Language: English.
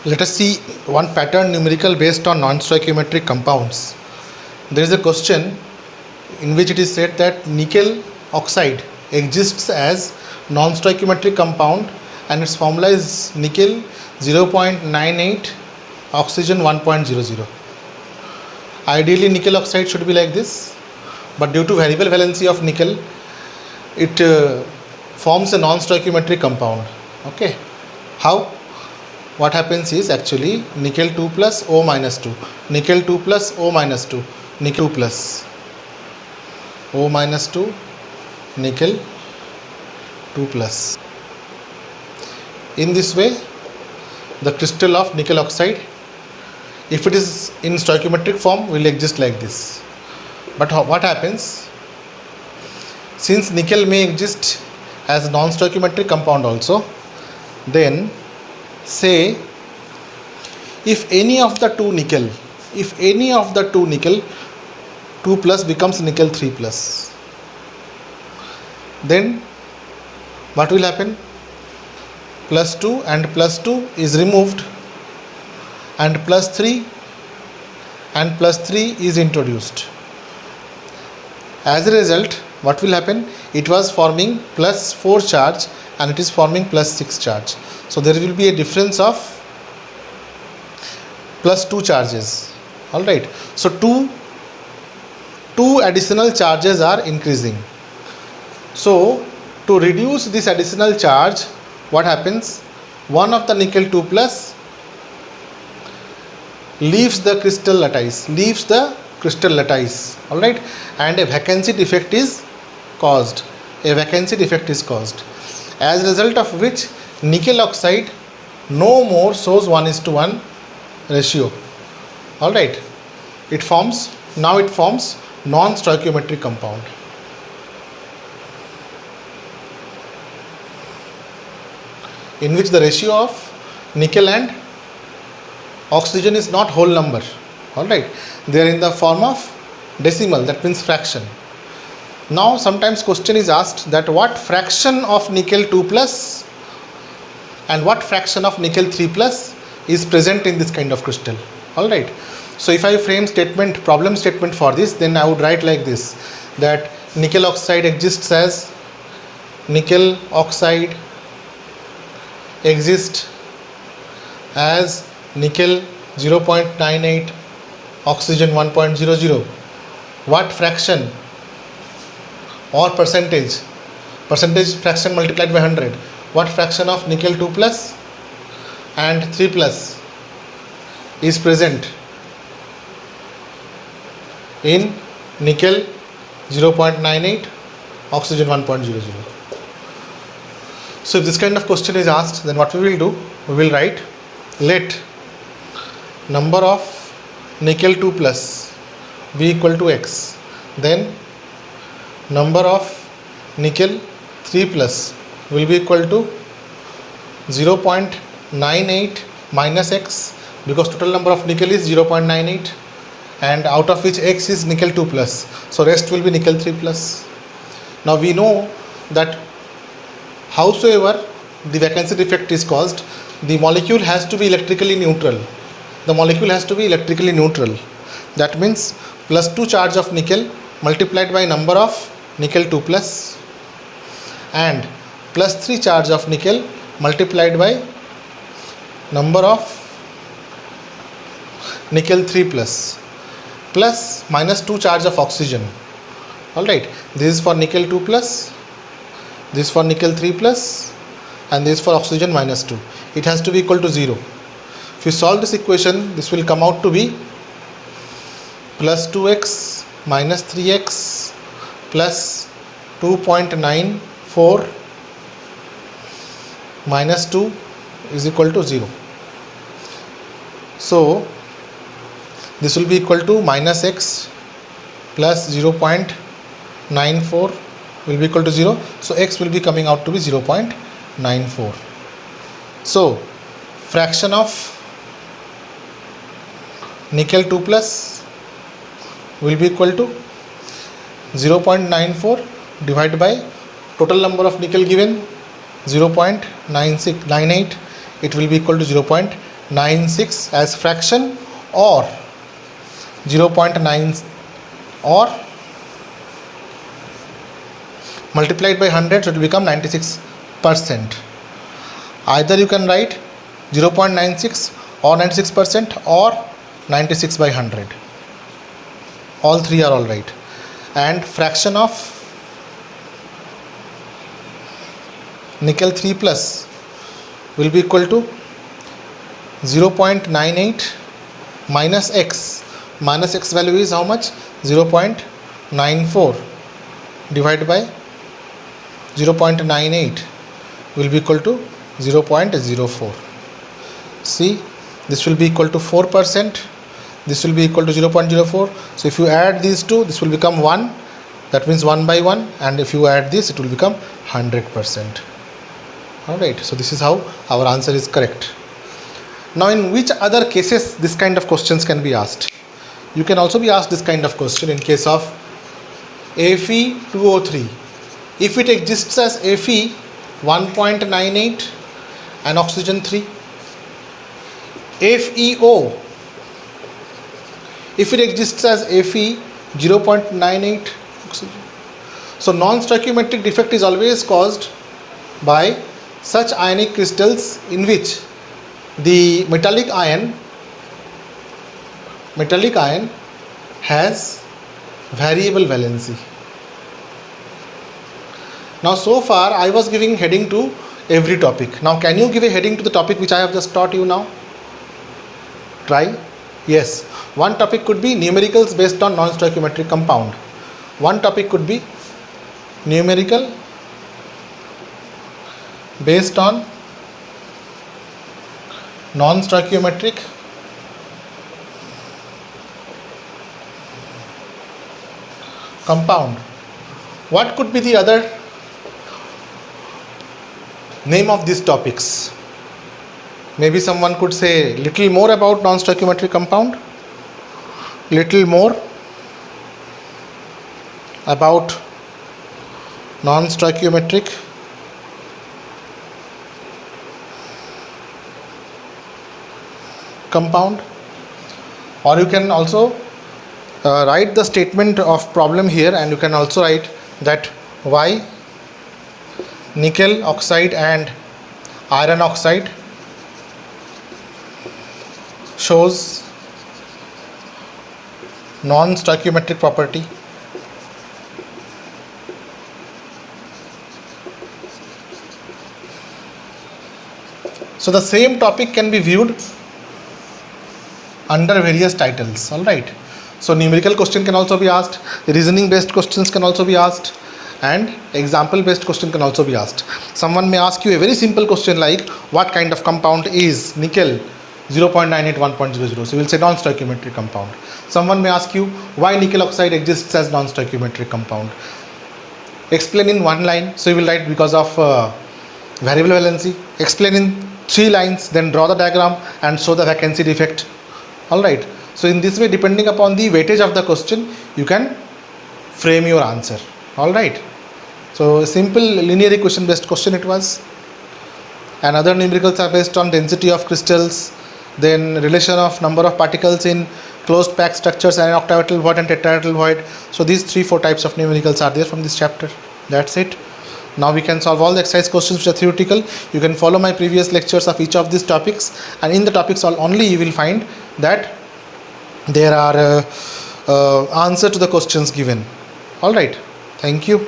Let us see one pattern numerical based on non-stoichiometric compounds. There is a question in which it is said that nickel oxide exists as non-stoichiometric compound and its formula is nickel 0.98, oxygen 1.00. Ideally nickel oxide should be like this, but due to variable valency of nickel, it forms a non-stoichiometric compound. Okay, how? What happens is actually nickel 2 plus O minus 2, nickel 2 plus O minus 2, nickel 2 plus O minus 2, nickel 2 plus. In this way, the crystal of nickel oxide, if it is in stoichiometric form, will exist like this. But what happens? Since nickel may exist as non-stoichiometric compound also, then say if any of the two nickel 2 plus becomes nickel 3 plus, then what will happen? Plus 2 and plus 2 is removed and plus 3 is introduced. As a result, what will happen? It was forming plus 4 charge and it is forming plus 6 charge. So there will be a difference of plus 2 charges. Alright. So two additional charges are increasing. So to reduce this additional charge, what happens? One of the nickel 2 plus leaves the crystal lattice. Alright. And a vacancy defect is caused. As a result of which nickel oxide no more shows 1:1 ratio. Alright. It forms non-stoichiometric compound. In which the ratio of nickel and oxygen is not whole number. Alright. They are in the form of decimal, that means fraction. Now sometimes question is asked that what fraction of nickel 2 plus and what fraction of nickel 3 plus is present in this kind of crystal. Alright. So if I frame problem statement for this, then I would write like this, that nickel oxide exists as nickel oxide exists as nickel 0.98, oxygen 1.00. What fraction or percentage fraction multiplied by 100, what fraction of nickel 2 plus and 3 plus is present in nickel 0.98, oxygen 1.00. So if this kind of question is asked, then what we will do? We will write, let number of nickel 2 plus be equal to x, then number of nickel 3 plus will be equal to 0.98 minus x, because total number of nickel is 0.98 and out of which x is nickel 2 plus, so rest will be nickel 3 plus. Now we know that howsoever the vacancy defect is caused, the molecule has to be electrically neutral. That means plus 2 charge of nickel multiplied by number of nickel 2 plus and plus 3 charge of nickel multiplied by number of nickel 3 plus minus 2 charge of oxygen. Alright, this is for nickel 2 plus, this is for nickel 3 plus and this is for oxygen minus 2. It has to be equal to 0. If you solve this equation, this will come out to be plus 2x minus 3x plus 2.94 minus 2 is equal to 0. So this will be equal to minus x plus 0.94 will be equal to 0. So x will be coming out to be 0.94. So fraction of nickel 2 plus will be equal to 0.94 divided by total number of nickel given 0.9698, it will be equal to 0.98. 0.96 as fraction, or 0.9 or multiplied by 100, so it will become 96%. Either you can write 0.96 or 96% or 96 by 100. All three are all right. And fraction of nickel 3 plus will be equal to 0.98 minus x. Minus x value is how much? 0.94 divided by 0.98 will be equal to 0.04. See, this will be equal to 4%, this will be equal to 0.04. so if you add these two, this will become 1, that means 1 by 1, and if you add this, it will become 100%. Alright, so this is how our answer is correct. Now, in which other cases this kind of questions can be asked? You can also be asked this kind of question in case of Fe2O3. If it exists as Fe 1.98 and oxygen 3, FeO, if it exists as Fe 0.98 oxygen. So non-stoichiometric defect is always caused by such ionic crystals in which the metallic ion has variable valency. Now, so far I was giving heading to every topic. Now, can you give a heading to the topic which I have just taught you now? Try. Yes. One topic could be numericals based on non-stoichiometric compound. One topic could be numerical based on non-stoichiometric compound. What could be the other name of these topics? Maybe someone could say little more about non-stoichiometric compound, little more about non-stoichiometric compound, or you can also write the statement of problem here, and you can also write that why nickel oxide and iron oxide shows non-stoichiometric property. So the same topic can be viewed under various titles. All right. So numerical question can also be asked, reasoning based questions can also be asked, and example based question can also be asked. Someone may ask you a very simple question like what kind of compound is nickel 0.98 1.00, so you will say non-stoichiometric compound. Someone may ask you why nickel oxide exists as non-stoichiometric compound. Explain in one line, so you will write because of variable valency. Explain in 3 lines, then draw the diagram and show the vacancy defect. Alright, so in this way, depending upon the weightage of the question, you can frame your answer. Alright, so a simple linear equation based question it was. And other numericals are based on density of crystals, then relation of number of particles in closed packed structures and octahedral void and tetrahedral void. So these 3-4 types of numericals are there from this chapter. That's it. Now we can solve all the exercise questions which are theoretical. You can follow my previous lectures of each of these topics, and in the topics only you will find that there are answer to the questions given. All right. Thank you.